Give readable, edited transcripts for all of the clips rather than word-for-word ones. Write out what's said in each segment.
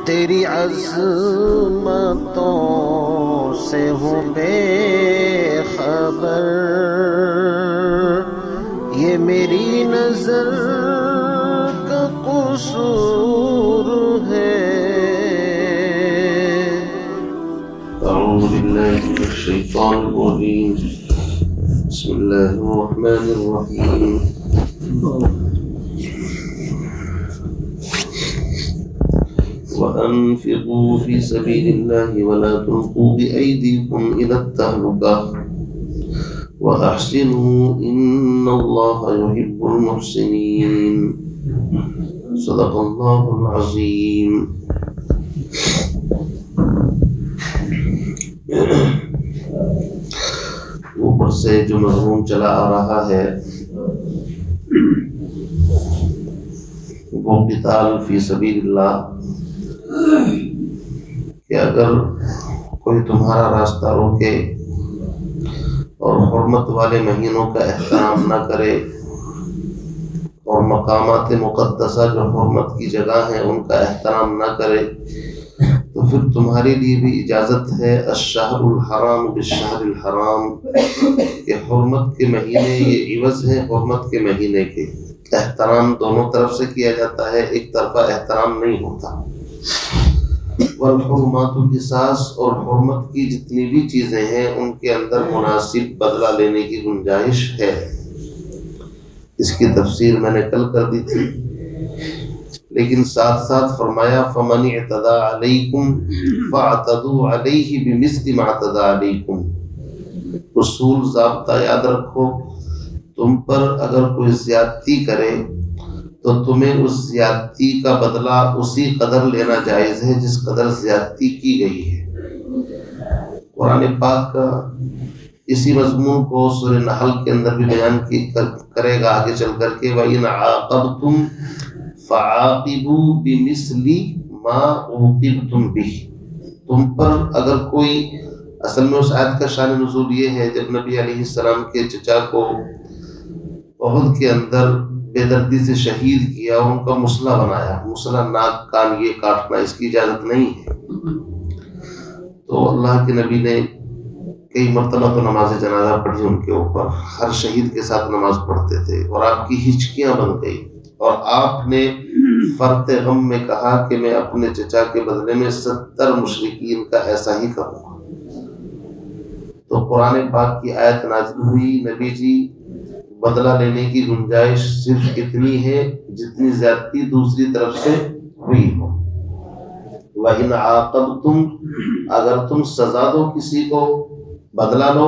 تیری عظمتوں سے ہوں بے خبر، یہ میری نظر کا قصور ہے۔ اعوذ باللہ من الشیطان الرجیم، بسم اللہ الرحمن الرحیم۔ وَأَنفِقُوا فِي سَبِيلِ اللَّهِ وَلَا تُلْقُوا بِأَيْدِيكُمْ إِلَى التَّهْلُكَةِ وَأَحْسِنُوا إِنَّ اللَّهَ يُحِبُّ الْمُحْسِنِينَ۔ صدق اللہ العظیم۔ اوپر سے جو مضمون چلا آ رہا ہے وہ قتال فی سبیل اللہ، کہ اگر کوئی تمہارا راستہ روکے اور حرمت والے مہینوں کا احترام نہ کرے اور مقامات مقدسہ جو حرمت کی جگہ ہیں ان کا احترام نہ کرے، تو پھر تمہارے لیے بھی اجازت ہے الشہر الحرام بالشہر الحرام، کہ حرمت کے مہینے یہ عوض ہیں حرمت کے مہینے کے۔ احترام دونوں طرف سے کیا جاتا ہے، ایک طرفہ احترام نہیں ہوتا۔ والحرمات قصاص، اور حرمت کی جتنی بھی چیزیں ہیں ان کے اندر مناسب بدلہ لینے کی گنجائش ہے۔ اس کی تفسیر میں نے کل کر دی تھی، لیکن ساتھ ساتھ فرمایا فَمَنِ اعْتَدَىٰ عَلَيْكُمْ فَاعْتَدُوا عَلَيْهِ بِمِثْلِ مَا اعْتَدَىٰ عَلَيْكُمْ۔ اصول ضابطہ یاد رکھو، تم پر اگر کوئی زیادتی کرے تو تمہیں اس زیادتی کا بدلہ اسی قدر لینا جائز ہے جس قدر زیادتی کی گئی ہے۔ قرآن پاک کا اسی مضمون کو سورہ نحل کے اندر بھی بیان کرے گا آگے چل کر کے وَإِنْ عَاقَبْتُمْ فَعَاقِبُوا بِمِثْلِ مَا عُوقِبْتُمْ بِهِ۔ تم پر اگر کوئی، اصل میں اس آیت کا شان نزول یہ ہے جب نبی علیہ السلام کے چچا کو احد کے اندر بے دردی سے شہید کیا، ان کا مسلح بنایا، مسلح ناک کان یہ کاٹنا اس کی اجازت نہیں ہے، تو اللہ کے نبی نے کئی مرتبہ تو نماز جنازہ پڑھی ان کے اوپر، ہر شہید کے ساتھ نماز پڑھتے تھے، اور آپ کی ہچکیاں بن گئی اور آپ نے فرط غم میں کہا کہ میں اپنے چچا کے بدلے میں 70 مشرکین کا ایسا ہی کروں گا۔ تو قرآن پاک کی آیت نازل ہوئی، نبی جی بدلہ لینے کی گنجائش صرف اتنی ہے جتنی زیادتی دوسری طرف سے ہوئی ہو۔ وَإِنْ عَاقَبْتُمْ، اگر تم سزا دو کسی کو، بدلہ لو،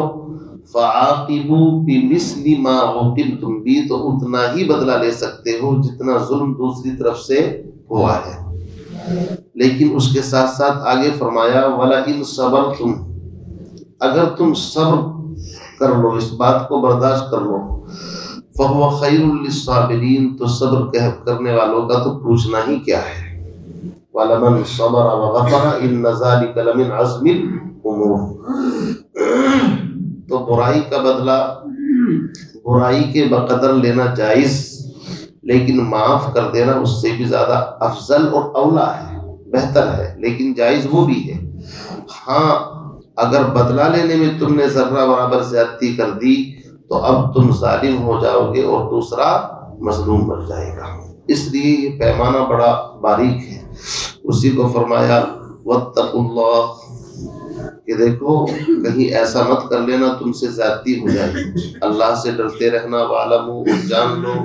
فَعَاقِبُوا بِمِثْلِ مَا عُوقِبْتُمْ بِهِ، تو اتنا ہی بدلہ لے سکتے ہو جتنا ظلم دوسری طرف سے ہوا ہے۔ لیکن اس کے ساتھ ساتھ آگے فرمایا وَلَئِنْ صَبَرْتُمْ، اگر تم صبر کر لو، اس بات کو برداشت کر لو، فَهُوَ خَيْرٌ لِلصَّابِرِينَ، تو صبر کرنے والوں کا تو پوچھنا ہی کیا ہے۔ وَلَمَنْ صَبَرَ وَغَفَرَ إِنَّ ذَلِكَ لَمِنْ عَزْمِ الْأُمُورِ۔ تو برائی کا بدلہ برائی کے بقدر لینا جائز، لیکن معاف کر دینا اس سے بھی زیادہ افضل اور اولا ہے، بہتر ہے، لیکن جائز وہ بھی ہے۔ ہاں اگر بدلہ لینے میں تم نے ذرہ برابر زیادتی کر دی تو اب تم ظالم ہو جاؤ گے اور دوسرا مظلوم بن جائے گا، اس لیے یہ پیمانہ بڑا باریک ہے۔ اسی کو فرمایا وَاتَّقُوا اللَّهَ، کہ دیکھو کہیں ایسا مت کر لینا تم سے زیادتی ہو جائے، اللہ سے ڈرتے رہنا، وَاعْلَمُوا، جان لو،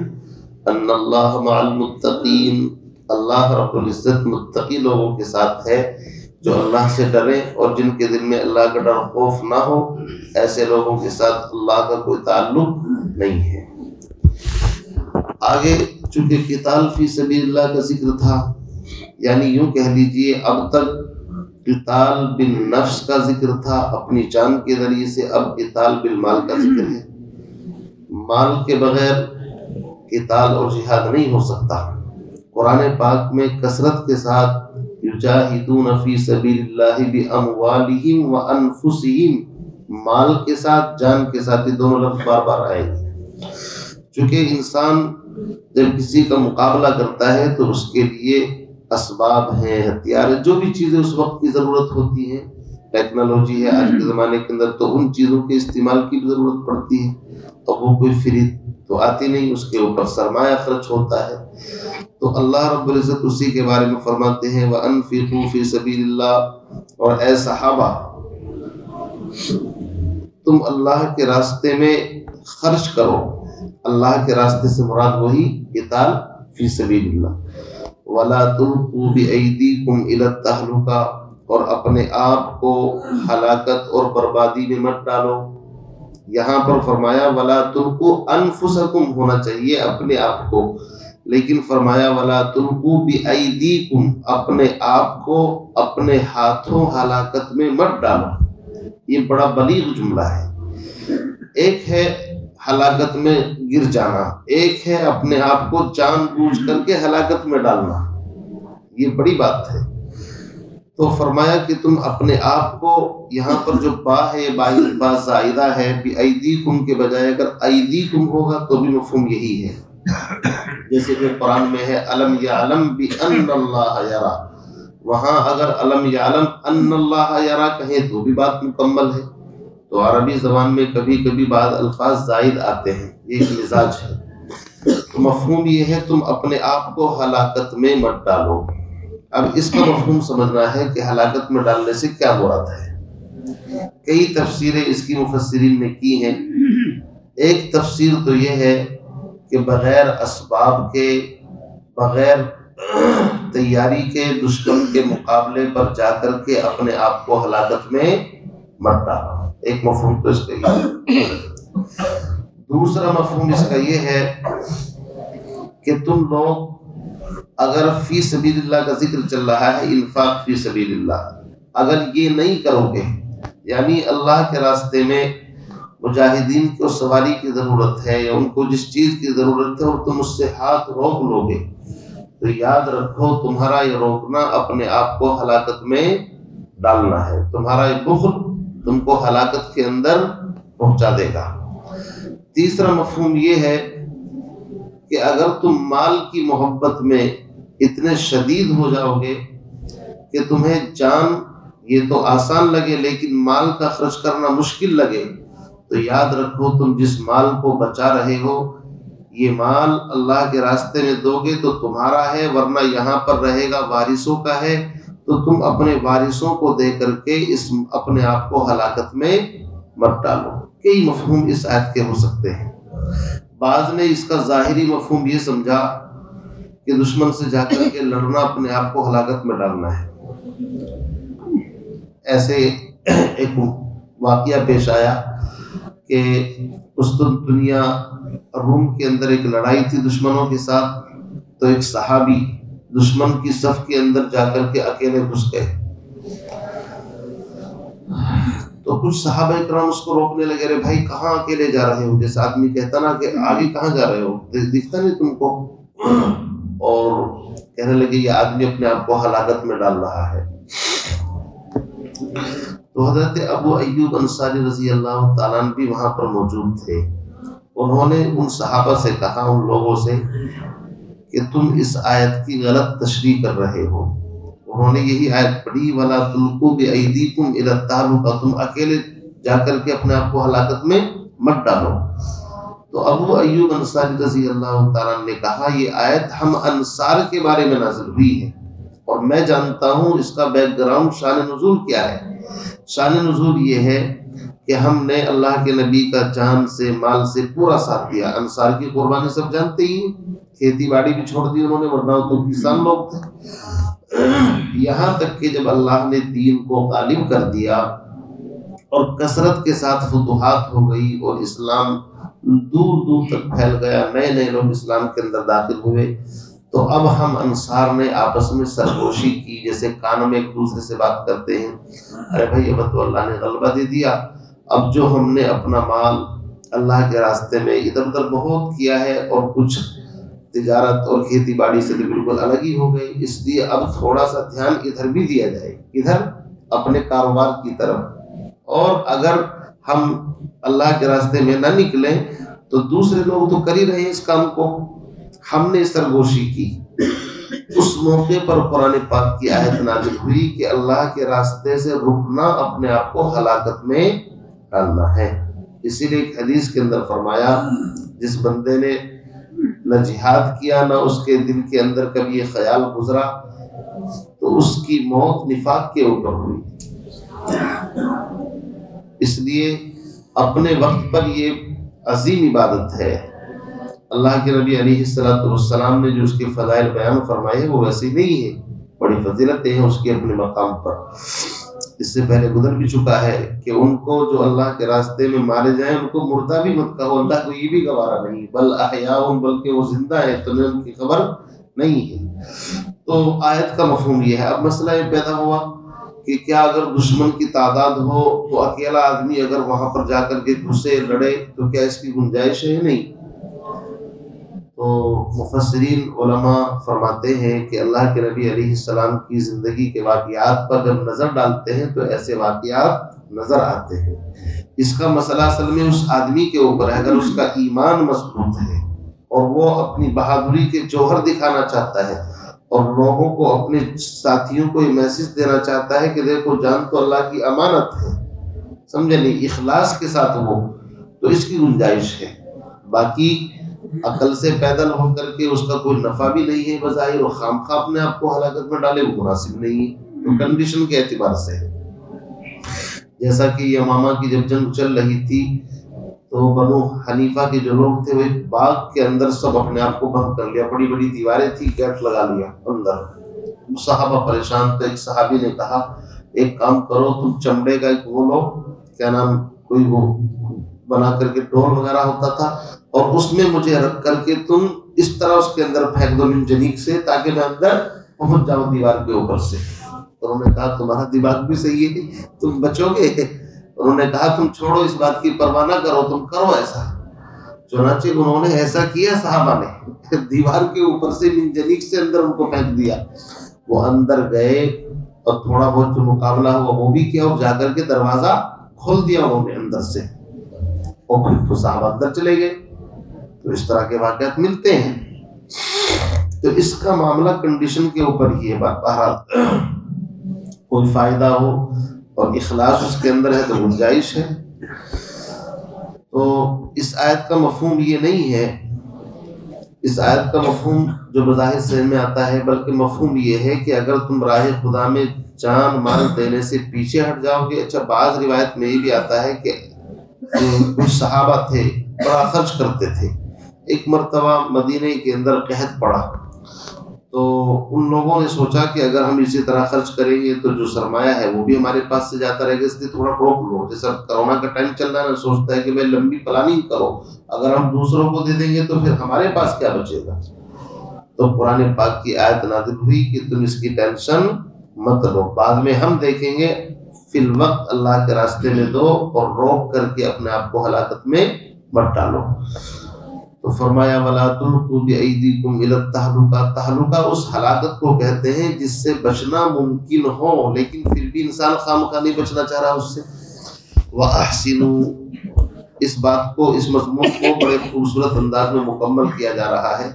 أَنَّ اللَّهَ مَعَ الْمُتَّقِينَ، اللہ رب العزت متقی لوگوں کے ساتھ ہے، جو اللہ سے ڈریں اور جن کے دل میں اللہ کا ڈر خوف نہ ہو، ایسے لوگوں کے ساتھ اللہ کا کوئی تعلق نہیں ہے۔ آگے چونکہ قتال فی سبیل اللہ کا ذکر تھا، یعنی یوں کہہ لیجئے اب تک قتال بالنفس کا ذکر تھا اپنی جان کے ذریعے سے، اب قتال بالمال کا ذکر ہے۔ مال کے بغیر قتال اور جہاد نہیں ہو سکتا۔ قرآن پاک میں کثرت کے ساتھ یجاہدون فی سبیل اللہ باموالہم وانفسہم، مال کے ساتھ جان کے ساتھ، یہ دونوں لفظ بار بار آئیں گے۔ چونکہ انسان جب کسی کا مقابلہ کرتا ہے تو اس کے لیے اسباب ہیں، ہتھیار، جو بھی چیزیں اس وقت کی ضرورت ہوتی ہیں، ٹیکنالوجی ہے آج کے زمانے کے اندر، تو ان چیزوں کے استعمال کی بھی ضرورت پڑتی ہے، اور وہ کوئی فری تو آتی نہیں، اس کے اوپر سرمایہ خرچ ہوتا ہے۔ تو اللہ رب العزت اسی کے بارے میں فرماتے ہیں وَأَنفِقُوا فِي سَبِيلِ اللَّهِ، اور اے صحابہ تم اللہ کے راستے میں خرچ کرو۔ اللہ کے راستے سے مراد وہی قتال فی سبیل اللہ۔ وَلَا تُلْقُوا بِأَيْدِيكُمْ إِلَى التَّهْلُكَةِ، اور اپنے آپ کو ہلاکت اور بربادی میں مت ڈالو۔ یہاں پر فرمایا وَلَا تُلْقُوا أَنفُسَكُمْ ہونا چاہیے اپنے آپ کو، لیکن فرمایا وَلَا تُلْقُوا بِأَيْدِيكُمْ، اپنے آپ کو اپنے ہاتھوں ہلاکت میں مت ڈالو۔ یہ بڑا بلیغ جملہ ہے۔ ایک ہے ہلاکت میں گر جانا، ایک ہے اپنے آپ کو جان بوجھ کر کے ہلاکت میں ڈالنا، یہ بڑی بات ہے۔ تو فرمایا کہ تم اپنے آپ کو، یہاں پر جو با ہے با زائدہ ہے، بِأَيْدِيكُمْ کے بجائے اگر أَيْدِيكُمْ ہوگا تو بھی مفہوم یہی ہے، جیسے کہ قرآن میں ہے أَلَمْ يَعْلَمْ بِأَنَّ اللَّهَ يَرَى، وہاں اگر أَلَمْ يَعْلَمْ أَنَّ اللَّهَ يَرَى کہیں تو بھی بات مکمل ہے۔ تو عربی زبان میں کبھی کبھی بعض الفاظ زائد آتے ہیں، یہ ایک مزاج ہے۔ تو مفہوم یہ ہے تم اپنے آپ کو ہلاکت میں مت ڈالو۔ اب اس کا مفہوم سمجھنا ہے کہ ہلاکت میں ڈالنے سے کیا مراد ہے۔ کئی تفسیریں اس کی مفسرین نے کی ہیں۔ ایک تفسیر تو یہ ہے کہ بغیر اسباب کے، بغیر تیاری کے، دشمن کے مقابلے پر جا کر کے اپنے آپ کو ہلاکت میں مت ڈالو، ایک مفہوم تو اس کا یہ ہے۔ دوسرا مفہوم اس کا یہ ہے کہ تم لوگ اگر فی سبیل اللہ کا ذکر چل رہا ہے، انفاق فی سبیل اللہ، اگر یہ نہیں کرو گے، یعنی اللہ کے راستے میں مجاہدین کو سواری کی ضرورت ہے یا ان کو جس چیز کی ضرورت ہے اور تم اس سے ہاتھ روک لو گے، تو یاد رکھو تمہارا یہ روکنا اپنے آپ کو ہلاکت میں ڈالنا ہے، تمہارا یہ بخل تم کو ہلاکت کے اندر پہنچا دے گا۔ تیسرا مفہوم یہ ہے کہ اگر تم مال کی محبت میں اتنے شدید ہو جاؤ گے کہ تمہیں جان یہ تو آسان لگے لیکن مال کا خرچ کرنا مشکل لگے، تو یاد رکھو تم جس مال کو بچا رہے ہو، یہ مال اللہ کے راستے میں دو گے تو تمہارا ہے، ورنہ یہاں پر رہے گا وارثوں کا ہے، تو تم اپنے وارثوں کو دے کر کے اس اپنے آپ کو ہلاکت میں مت ڈالو۔ کئی مفہوم اس آیت کے ہو سکتے ہیں۔ بعض نے اس کا ظاہری مفہوم یہ سمجھا کہ دشمن سے جا کر کے لڑنا اپنے آپ کو ہلاکت میں ڈالنا ہے۔ ایسے ایک واقعہ پیش آیا کہ قسطنطنیہ روم کے اندر ایک لڑائی تھی دشمنوں کے ساتھ، تو ایک صحابی دشمن کی صف کے اندر جا کر کے اکیلے گھس گئے، تو کچھ صحابہ کرام اس کو روکنے لگے، رے بھائی کہاں اکیلے جا رہے ہو؟ جیسے آدمی کہتا نا کہ آگے کہاں جا رہے ہو، دکھتا نہیں تم کو؟ اور کہنے لگے یہ آدمی اپنے آپ کو ہلاکت میں ڈال رہا ہے۔ تو حضرت ابو ایوب انصاری رضی اللہ تعالیٰ عنہ بھی وہاں پر موجود تھے۔ انہوں نے ان صحابہ سے کہا، ان لوگوں سے، کہ تم اس آیت کی غلط تشریح کر رہے ہو۔ انہوں نے یہی آیت پڑھی وَلَا تُلْقُوا بِأَيْدِيكُمْ إِلَى التَّهْلُكَةِ، تم اکیلے جا کر کے اپنے آپ کو ہلاکت میں مت ڈالو۔ تو ابو ایوب انصاری رضی اللہ تعالیٰ نے کہا یہ آیت ہم انصار کے بارے میں نازل ہوئی ہے، اور میں جانتا ہوں اس کا بیک گراؤنڈ شان نزول کیا ہے۔ شان نزول یہ ہے کہ ہم نے اللہ کے نبی کا جان سے مال سے پورا ساتھ دیا۔ انصار کی قربانی سب جانتے ہی، کھیتی باڑی بھی چھوڑ دی انہوں نے، ورنہ تو کسان لوگ تھے۔ یہاں تک کہ جب اللہ نے دین کو غالب کر دیا اور کثرت کے ساتھ فتوحات ہو گئی اور اسلام دور دور تک پھیل گیا، نئے نئے لوگ اسلام کے اندر داخل ہوئے، تو اب ہم انصار نے آپس میں سرگوشی کی، جیسے کان میں ایک دوسرے سے بات کرتے ہیں، ارے بھائی اب تو اللہ نے غلبہ دے دیا، اب جو ہم نے اپنا مال اللہ کے راستے میں ادھر ادھر بہت کیا ہے اور کچھ تجارت اور کھیتی باڑی سے بالکل الگ ہی ہو گئی، اس لیے اب تھوڑا سا دھیان ادھر بھی دیا جائے، ادھر اپنے کاروبار کی طرف، اور اگر ہم اللہ کے راستے میں نہ نکلیں تو دوسرے لوگ تو کر ہی رہے ہیں اس کام کو۔ ہم نے سرگوشی کی اس موقع پر قرآن پاک کی آیت نازل ہوئی کہ اللہ کے راستے سے رکنا اپنے آپ کو ہلاکت میں ڈالنا ہے۔ اسی لیے ایک حدیث کے اندر فرمایا جس بندے نے نہ جہاد کیا نہ اس کے دل کے اندر کبھی یہ خیال گزرا تو اس کی موت نفاق کے اوپر ہوئی۔ اس لیے اپنے وقت پر یہ عظیم عبادت ہے۔ اللہ کے نبی علیہ السلام نے جو اس کے فضائل بیان فرمائے وہ ویسے نہیں ہے، بڑی فضیلتیں ہیں اس کے اپنے مقام پر۔ اس سے پہلے گزر بھی چکا ہے کہ ان کو جو اللہ کے راستے میں مارے جائیں ان کو مردہ بھی مت کہو، اللہ کو یہ بھی گوارا نہیں، بل احیاء، بلکہ وہ زندہ ہے، تمہیں ان کی خبر نہیں ہے۔ تو آیت کا مفہوم یہ ہے۔ اب مسئلہ یہ پیدا ہوا کہ کیا اگر دشمن کی تعداد ہو تو اکیلا آدمی اگر وہاں پر جا کر کے گھسے لڑے تو کیا اس کی گنجائش ہے؟ نہیں۔ تو مفسرین علماء فرماتے ہیں کہ اللہ کے نبی علیہ السلام کی زندگی کے واقعات پر جب نظر ڈالتے ہیں تو ایسے واقعات نظر آتے ہیں۔ اس کا مسئلہ اصل میں اس آدمی کے اوپر ہے۔ اگر اس کا ایمان مضبوط ہے اور وہ اپنی بہادری کے جوہر دکھانا چاہتا ہے اور لوگوں کو، اپنے ساتھیوں کو یہ میسج دینا چاہتا ہے کہ دیکھو جان تو اللہ کی امانت ہے، سمجھے نہیں، اخلاص کے ساتھ ہو تو اس کی گنجائش ہے۔ باقی عقل سے پیدل ہو کر کے اس کا کوئی نفع بھی نہیں ہے بظاہر، اور خام خواہ اپنے آپ کو ہلاکت میں ڈالے وہ مناسب نہیں ہے۔ تو کنڈیشن کے اعتبار سے ہے۔ جیسا کہ یمامہ کی جب جنگ چل رہی تھی تو بنو حنیفہ کے جو لوگ تھے وہ ایک باغ کے اندر سب اپنے آپ کو بند کر لیا، بڑی بڑی دیواریں تھی، گیٹ لگا لیا اندر۔ صحابہ پریشان تھے۔ ایک صحابی نے کہا ایک کام کرو، تم چمڑے کا ایک وہ لو، کیا نام، کوئی وہ بنا کر کے ڈول وغیرہ ہوتا تھا، اور اس میں مجھے رکھ کر کے تم اس طرح اس کے اندر پھینک دو منجنیق سے، تاکہ میں اندر پہنچ جاؤں دیوار کے اوپر سے۔ انہوں نے کہا تمہارا دماغ بھی صحیح ہے، تم بچو گے؟ انہوں نے کہا تم چھوڑو، اس بات کی پرواہ نہ کرو، تم کرو ایسا۔ چنانچہ انہوں نے ایسا کیا، صحابہ نے دیوار کے اوپر سے منجنیق سے اندر ان کو پھینک دیا۔ وہ اندر گئے اور تھوڑا بہت جو مقابلہ ہوا وہ بھی کیا، اور جا کر کے دروازہ کھول دیا انہوں نے اندر سے، اور پھر تو صحابہ اندر چلے گئے۔ تو اس طرح کے واقعات ملتے ہیں۔ تو اس کا معاملہ کنڈیشن کے اوپر ہی ہے۔ بہرحال کوئی فائدہ ہو اور اخلاص اس کے اندر ہے تو گنجائش ہے۔ تو اس آیت کا مفہوم یہ نہیں ہے، اس آیت کا مفہوم جو بظاہر سمجھ میں آتا ہے، بلکہ مفہوم یہ ہے کہ اگر تم راہ خدا میں جان مال دینے سے پیچھے ہٹ جاؤ گے۔ اچھا، بعض روایت میں یہ بھی آتا ہے کہ کچھ صحابہ تھے بڑا خرچ کرتے تھے۔ ایک مرتبہ مدینے کے اندر قحط پڑا تو ان لوگوں نے سوچا کہ اگر ہم اسی طرح خرچ کریں گے تو جو سرمایہ ہے وہ بھی ہمارے پاس سے جاتا رہے گا، اس لیے تھوڑا روک لو۔ جیسا کرونا کا ٹائم چل رہا ہے نا، سوچتا ہے کہ بھائی لمبی پلاننگ کرو، اگر ہم دوسروں کو دے دیں گے تو پھر ہمارے پاس کیا بچے گا۔ تو قرآن پاک کی آیت نازل ہوئی کہ تم اس کی ٹینشن مت لو، بعد میں ہم دیکھیں گے، فی الوقت اللہ کے راستے میں دو اور روک کر کے اپنے آپ کو ہلاکت میں مت ڈالو۔ تو فرمایا وَلَا تُلْقُوا بِأَيْدِيكُمْ إِلَى التَّهْلُكَةِ، تہلکہ اس ہلاکت کو کہتے ہیں جس سے بچنا ممکن ہو لیکن پھر بھی انسان خامخواہ نہیں بچنا چاہ رہا اس سے۔ وَأَحْسِنُوا، اس بات کو، اس مضمون کو بڑے خوبصورت انداز میں مکمل کیا جا رہا ہے۔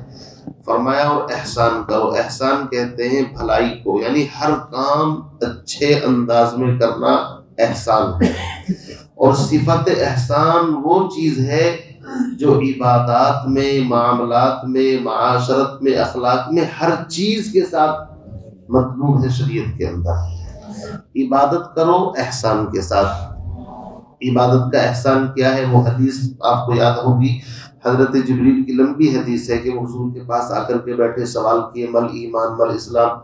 فرمایا اور احسان کرو۔ احسان کہتے ہیں بھلائی کو، یعنی ہر کام اچھے انداز میں کرنا احسان ہے۔ اور صفت احسان وہ چیز ہے جو عبادات میں، معاملات میں، معاشرت میں، اخلاق میں، ہر چیز کے ساتھ مطلوب ہے شریعت کے اندر۔ عبادت کرو احسان کے ساتھ۔ عبادت کا احسان کیا ہے؟ وہ حدیث آپ کو یاد ہوگی، حضرت جبریل کی لمبی حدیث ہے کہ وہ حضور کے پاس آ کر کے بیٹھے، سوال کیے مل ایمان مل اسلام۔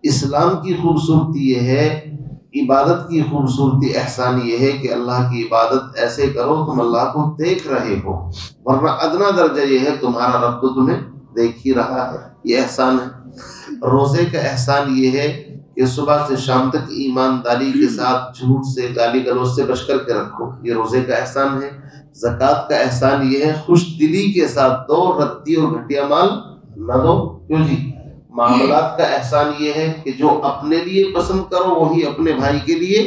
اسلام کی خوبصورتی یہ ہے، عبادت کی خوبصورتی احسان یہ ہے کہ اللہ کی عبادت ایسے کرو تم اللہ کو دیکھ رہے ہو، ورنہ ادنا درجہ یہ ہے تمہارا رب تو تمہیں دیکھ ہی رہا ہے، یہ احسان ہے۔ روزے کا احسان یہ ہے کہ صبح سے شام تک ایمانداری کے ساتھ جھوٹ سے، گالی گلوچ سے بچ کر کے رکھو، یہ روزے کا احسان ہے۔ زکوٰۃ کا احسان یہ ہے خوش دلی کے ساتھ دو، ردی اور گھٹیا مال نہ دو۔ کیوں جی؟ معاملات کا احسان یہ ہے کہ جو اپنے لیے پسند کرو وہی اپنے بھائی کے لیے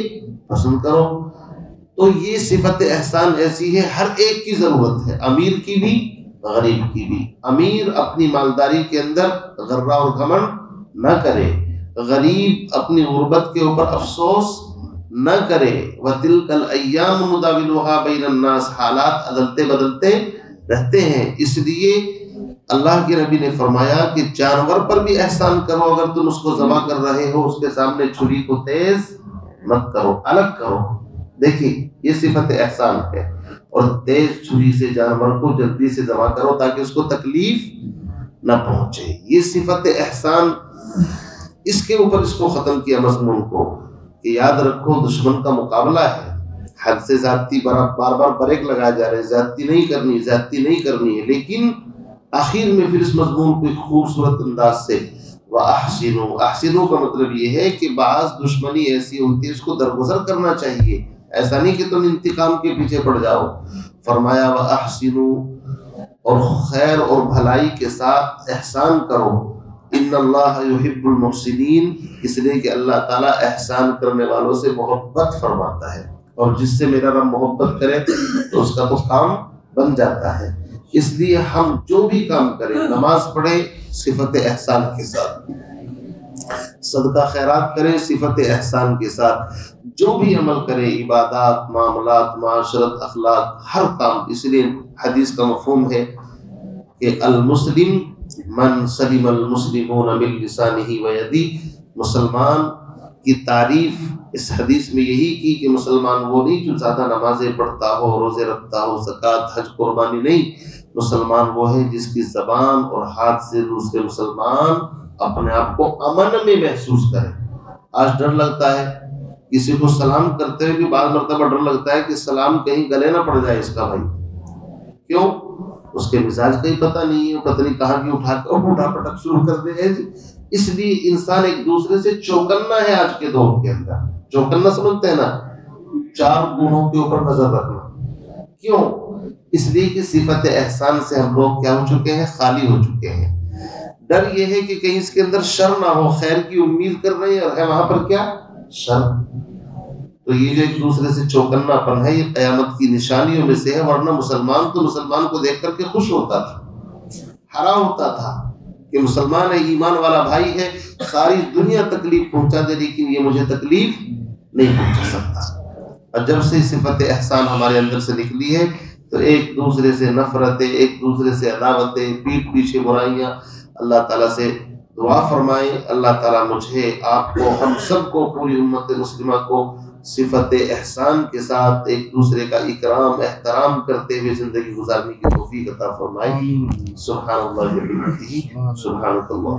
پسند کرو۔ تو یہ صفت احسان ایسی ہے ہر ایک کی ضرورت ہے، امیر کی بھی غریب کی بھی. امیر اپنی مالداری کے اندر غرہ اور گھمنڈ نہ کرے، غریب اپنی غربت کے اوپر افسوس نہ کرے. وَتِلْكَ الْأَيَّامُ نُدَاوِلُهَا بَيْنَ النَّاسِ، حالات عدلتے بدلتے رہتے ہیں. اس لیے اللہ کے نبی نے فرمایا کہ جانور پر بھی احسان کرو، اگر تم اس کو ذبح کر رہے ہو اس کے سامنے چھری کو تیز مت کرو، الگ کرو. دیکھیں یہ صفت احسان ہے، اور تیز چھری سے جانور کو جلدی سے ذبح کرو تاکہ اس کو تکلیف نہ پہنچے. یہ صفت احسان، اس کے اوپر اس کو ختم کیا مضمون کو کہ یاد رکھو دشمن کا مقابلہ ہے، حد سے زیادتی بار بار بریک لگائے جا رہے ہیں، زیادتی نہیں کرنی، زیادتی نہیں کرنی ہے. لیکن آخر میں پھر اس مضمون کو ایک خوبصورت انداز سے وَأَحْسِنُوا، احسنوا کا مطلب یہ ہے کہ بعض دشمنی ایسی ہوتی ہے اس کو درگزر کرنا چاہیے، ایسا نہیں کہ تم انتقام کے پیچھے پڑ جاؤ. فرمایا وَأَحْسِنُوا، اور خیر اور بھلائی کے ساتھ احسان کرو. ان اللہ یحب المحسنین، اس لیے کہ اللہ تعالیٰ احسان کرنے والوں سے محبت فرماتا ہے، اور جس سے میرا رب محبت کرے تو اس کا تو کام بن جاتا ہے. اس لیے ہم جو بھی کام کریں، نماز پڑھیں صفت احسان کے ساتھ، صدقہ خیرات کریں صفت احسان کے ساتھ، جو بھی عمل کریں، عبادات، معاملات، معاشرت، اخلاق، ہر کام. اس لیے حدیث کا مفہوم ہے کہ المسلم من سلم المسلمون من لسانہ ویدہ، مسلمان کی تعریف اس حدیث میں یہی کی کہ مسلمان وہ نہیں جو زیادہ نمازیں پڑھتا ہو، روزے رکھتا ہو، زکوٰۃ، حج، قربانی نہیں. مسلمان وہ ہے جس کی زبان اور ہاتھ سے دوسرے مسلمان اپنے آپ کو امن میں محسوس کرے. آج ڈر لگتا ہے کسی کو سلام کرتے ہوئے بھی، بعض مرتبہ ڈر لگتا ہے کہ سلام کہیں گلے نہ پڑ جائے اس کا بھائی. کیوں؟ اس کے مزاج کا ہی پتہ نہیں ہے، پتہ نہیں کہاں کی اٹھا پٹک شروع کر دے گا. اس لیے انسان ایک دوسرے سے چوکنا ہے. آج کے دور کے اندر چوکنا سمجھتے ہیں نا، چار گنوں کے اوپر نظر رکھنا. کیوں؟ اس لیے کہ صفت احسان سے ہم لوگ کیا ہو چکے ہیں؟ خالی ہو چکے ہیں. ڈر یہ ہے کہ کہیں اس کے اندر شر نہ ہو، خیر کی امید کر رہے ہیں اور ہے وہاں پر کیا؟ شر. تو یہ جو ایک دوسرے سے چوکنا پن ہے، یہ قیامت کی نشانیوں میں سے ہے. ورنہ مسلمان تو مسلمان کو دیکھ کر کے خوش ہوتا تھا، حرا ہوتا تھا کہ مسلمان ہے، ایمان والا بھائی ہے، ساری دنیا تکلیف پہنچا دے لیکن یہ مجھے تکلیف نہیں پہنچا سکتا. اور جب سے صفت احسان ہمارے اندر سے نکلی ہے تو ایک دوسرے سے نفرتیں، ایک دوسرے سے عداوتیں، پیٹھ پیچھے برائیاں. اللہ تعالیٰ سے دعا فرمائیں اللہ تعالیٰ مجھے، آپ کو، ہم سب کو، پوری امت مسلمہ کو صفت احسان کے ساتھ ایک دوسرے کا اکرام احترام کرتے ہوئے زندگی گزارنے کی توفیق عطا فرمائے. سبحان اللہ وبحمدہ، سبحانک اللہ.